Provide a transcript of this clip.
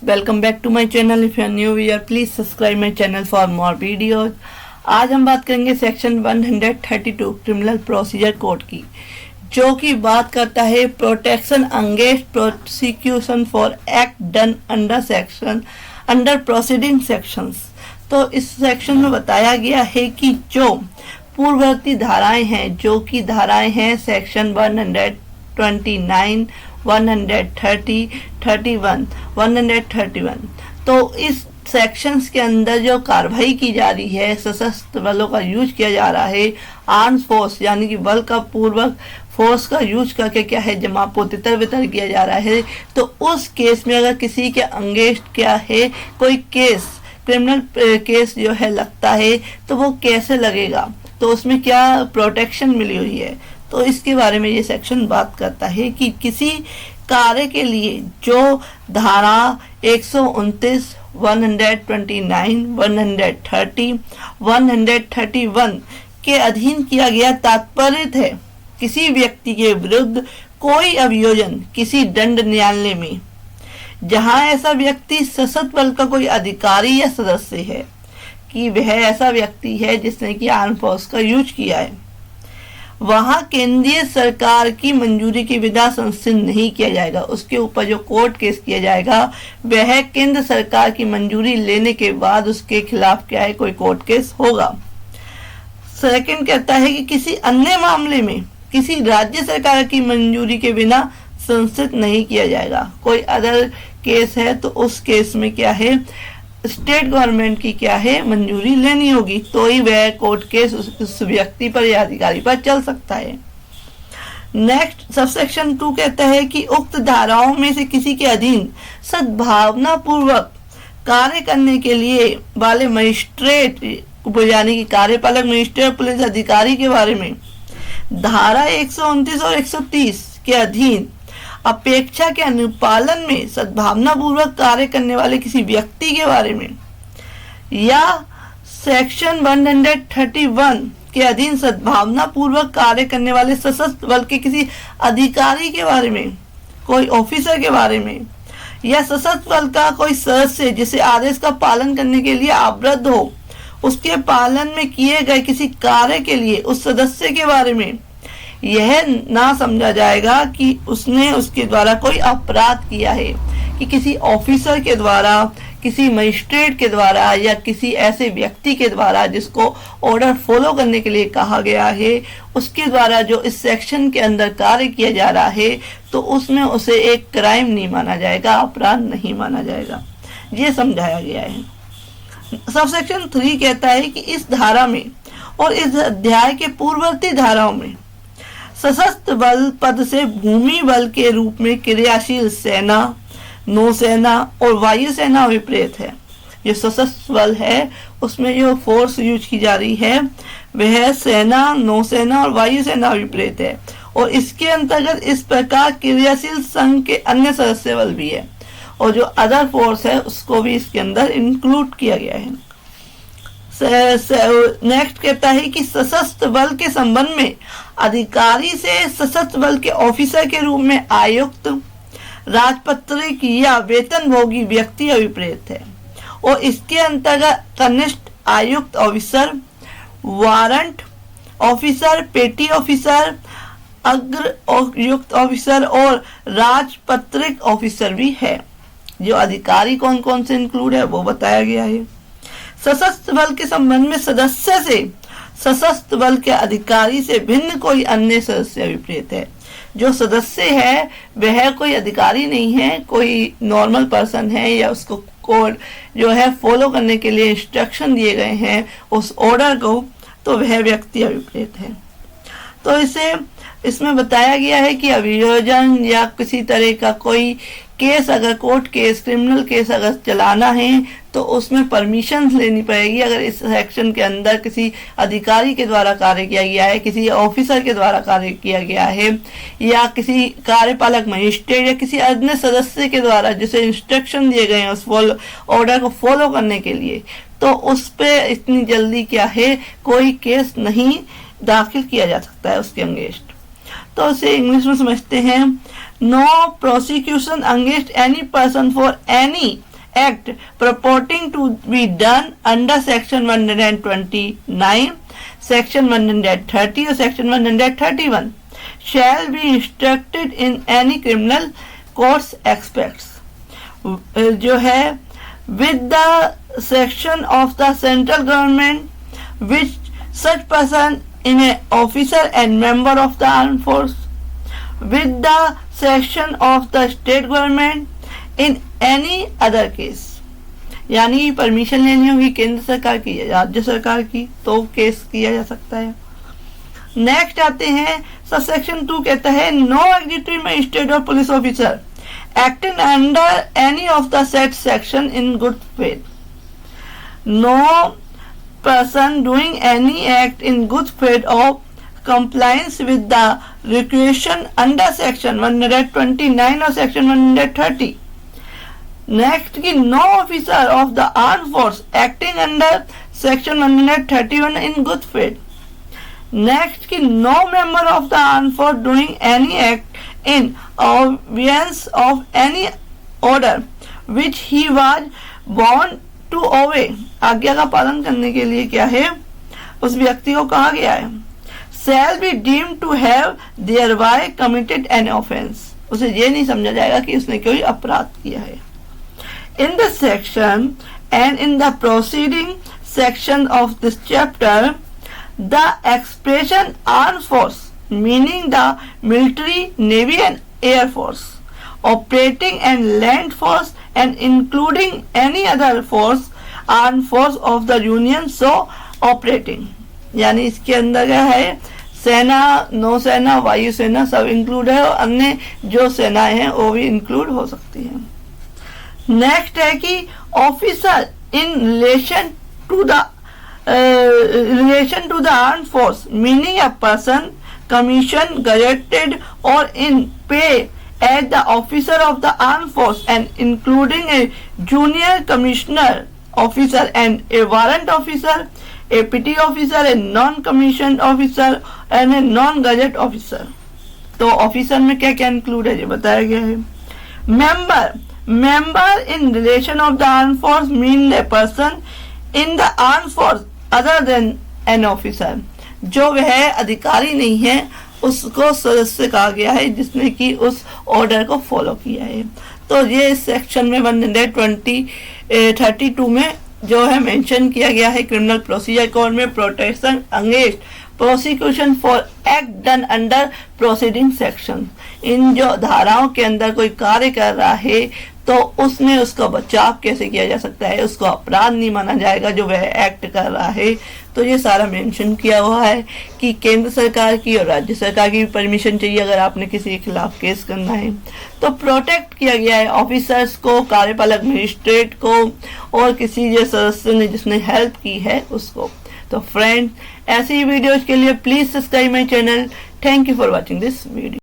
Welcome back to my channel. If you are new here please subscribe my channel for more videos. आज हम बात करेंगे section 132 criminal procedure code की, जो कि बात करता है protection against prosecution for act done under proceeding sections. तो इस सेक्शन में बताया गया है कि जो पूर्ववर्ती धाराएं हैं, जो कि धाराएं हैं सेक्शन 129, 130, 31, 131। तो इस सेक्शंस के अंदर जो कार्रवाई की जा रही है, सशस्त्र बलों का यूज किया जा रहा है, आर्म फोर्स यानी कि बल का पूर्वक फोर्स का यूज करके क्या है जमापुर तितर बितर किया जा रहा है। तो उस केस में अगर किसी के अगेंस्ट क्या है कोई केस, क्रिमिनल केस जो है लगता है, तो वो कैसे लगेगा, तो उसमें क्या प्रोटेक्शन मिली हुई है। तो इसके बारे में ये सेक्शन बात करता है कि किसी कार्य के लिए जो धारा 129, 129, 130, 131 के अधीन किया गया तात्पर्य है किसी व्यक्ति के विरुद्ध कोई अभियोजन किसी दंड न्यायालय में, जहां ऐसा व्यक्ति सशस्त्र बल का कोई अधिकारी या सदस्य है, कि वह ऐसा व्यक्ति है जिसने कि आर्म फोर्स का यूज किया है, वहां केंद्रीय सरकार की मंजूरी के बिना संसिद्ध नहीं किया जाएगा। उसके ऊपर जो कोर्ट केस किया जाएगा वह केंद्र सरकार की मंजूरी लेने के बाद उसके खिलाफ क्या है कोई कोर्ट केस होगा। सेकंड कहता है कि किसी अन्य मामले में किसी राज्य सरकार की मंजूरी के बिना संसिद्ध नहीं किया जाएगा। कोई अदर केस है तो उस केस में क्या है स्टेट गवर्नमेंट की क्या है मंजूरी लेनी होगी, तो ही वह कोर्ट केस उस व्यक्ति पर या अधिकारी पर चल सकता है। नेक्स्ट सबसेक्शन 2 कहता है कि उक्त धाराओं में से किसी के अधीन सद्भावना पूर्वक कार्य करने के लिए वाले मजिस्ट्रेट यानी कि कार्यपालक मजिस्ट्रेट पुलिस अधिकारी के बारे में धारा 129 और 130 के अधीन अपेक्षा के अनुपालन में सद्भावना पूर्वक कार्य करने वाले किसी व्यक्ति के बारे में, या सेक्शन 131 के अधीन सद्भावना पूर्वक कार्य करने वाले सशस्त्र बल के किसी अधिकारी के बारे में, कोई ऑफिसर के बारे में, या सशस्त्र बल का कोई सदस्य जिसे आदेश का पालन करने के लिए आवृत्त हो, उसके पालन में किए गए किसी कार्य के लिए उस सदस्य के बारे में यह ना समझा जाएगा कि उसने उसके द्वारा कोई अपराध किया है, कि किसी ऑफिसर के द्वारा, किसी मजिस्ट्रेट के द्वारा, या किसी ऐसे व्यक्ति के द्वारा जिसको ऑर्डर फॉलो करने के लिए कहा गया है, उसके द्वारा जो इस सेक्शन के अंदर कार्य किया जा रहा है, तो उसमें उसे एक क्राइम नहीं माना जाएगा, अपराध नहीं माना जाएगा। ये समझाया गया है। सबसेक्शन 3 कहता है कि इस धारा में और इस अध्याय के पूर्ववर्ती धाराओं में सशस्त्र बल पद से भूमि बल के रूप में क्रियाशील सेना, नौसेना और वायुसेना अभिप्रेत है। जो सशस्त्र बल है उसमें जो फोर्स यूज की जा रही है वह सेना, नौसेना और वायुसेना अभिप्रेत है, और इसके अंतर्गत इस प्रकार क्रियाशील संघ के अन्य सदस्य बल भी है, और जो अदर फोर्स है उसको भी इसके अंदर इंक्लूड किया गया है। नेक्स्ट कहता है कि सशस्त्र बल के संबंध में अधिकारी से सशस्त्र बल के ऑफिसर के रूप में आयुक्त, राजपत्रित या वेतनभोगी व्यक्ति अभिप्रेत है, और इसके अंतर्गत कनिष्ठ आयुक्त ऑफिसर, वारंट ऑफिसर, पेटी ऑफिसर, अग्र आयुक्त ऑफिसर और राजपत्रित ऑफिसर भी है। जो अधिकारी कौन कौन से इंक्लूड है वो बताया गया है। सशस्त्र बल के संबंध में सदस्य से सशस्त्र बल के अधिकारी से भिन्न कोई अन्य सदस्य अभिप्रेत है। जो सदस्य है वह कोई अधिकारी नहीं है, कोई नॉर्मल पर्सन है, या उसको कोड जो है फॉलो करने के लिए इंस्ट्रक्शन दिए गए हैं उस ऑर्डर को, तो वह व्यक्ति अभिप्रेत है। तो इसमें बताया गया है कि अभियोजन या किसी तरह का कोई केस, अगर कोर्ट केस, क्रिमिनल केस अगर चलाना है तो उसमें परमिशन लेनी पड़ेगी। अगर इस सेक्शन के अंदर किसी अधिकारी के द्वारा कार्य किया गया है, किसी ऑफिसर के द्वारा कार्य किया गया है, या किसी कार्यपालक मजिस्ट्रेट या किसी अन्य सदस्य के द्वारा जिसे इंस्ट्रक्शन दिए गए हैं उस ऑर्डर को फॉलो करने के लिए, तो उस पर इतनी जल्दी क्या है कोई केस नहीं दाखिल किया जा सकता है उसके अगेंस्ट। तो उसे इंग्लिश में समझते हैं, no prosecution against any person for any act purporting to be done under section 129, section 130 or section 131 shall be instructed in any criminal courts aspects. जो है with the section of the central government which such person in a officer and member of the armed force, with the section of the state government in any other case. यानी permission लेनी होगी केंद्र सरकार की या राज्य सरकार की तो केस किया जा सकता है। नेक्स्ट आते हैं सबसेक्शन 2 कहता है नो एग्जीक्यूटिव मजिस्ट्रेट और police officer acting under any of the said section in good faith. No person doing any act in good faith of compliance with the requisition under section 129 or section 130. Next ki no officer of the armed force acting under section 131 in good faith. Next ki no member of the armed force doing any act in obedience of any order which he was bound to obey, आज्ञा का पालन करने के लिए क्या है उस व्यक्ति को कहा गया है, shall be deemed to have thereby committed an offense, उसे ये नहीं समझा जाएगा कि उसने कोई अपराध किया है। In this section and in the preceding section of this chapter, the expression armed force meaning the military, navy and air force, operating and land force and including any other force, armed force of the union so operating, यानी इसके अंदर क्या है सेना, नौसेना, वायुसेना सब include है और अन्य जो सेनाएं हैं वो भी इंक्लूड हो सकती हैं। नेक्स्ट है कि officer in relation to the armed force meaning a person commission gazetted और इन पे as the officer of the armed force and including a junior commissioner officer and a warrant officer, a petty officer, a non-commissioned officer and a non-gazette officer. तो officer में क्या क्या include है ये बताया गया है। member in relation of the armed force mean a person in the armed force other than an officer, जो वह अधिकारी नहीं है उसको सदस्य कहा गया है जिसने कि उस ऑर्डर को फॉलो किया है। तो ये इस सेक्शन में 132 में जो है मेंशन किया गया है क्रिमिनल प्रोसीजर कोड में protection against prosecution for act done under proceeding section. इन जो धाराओं के अंदर कोई कार्य कर रहा है तो उसमें उसका बचाव कैसे किया जा सकता है, उसको अपराध नहीं माना जाएगा जो वह एक्ट कर रहा है। तो ये सारा मेंशन किया हुआ है कि केंद्र सरकार की और राज्य सरकार की भी परमिशन चाहिए अगर आपने किसी के खिलाफ केस करना है। तो प्रोटेक्ट किया गया है ऑफिसर्स को, कार्यपालक मजिस्ट्रेट को और किसी जो सदस्य ने जिसने हेल्प की है उसको। तो फ्रेंड्स ऐसी ही वीडियोज के लिए please subscribe my channel. Thank you for watching this video.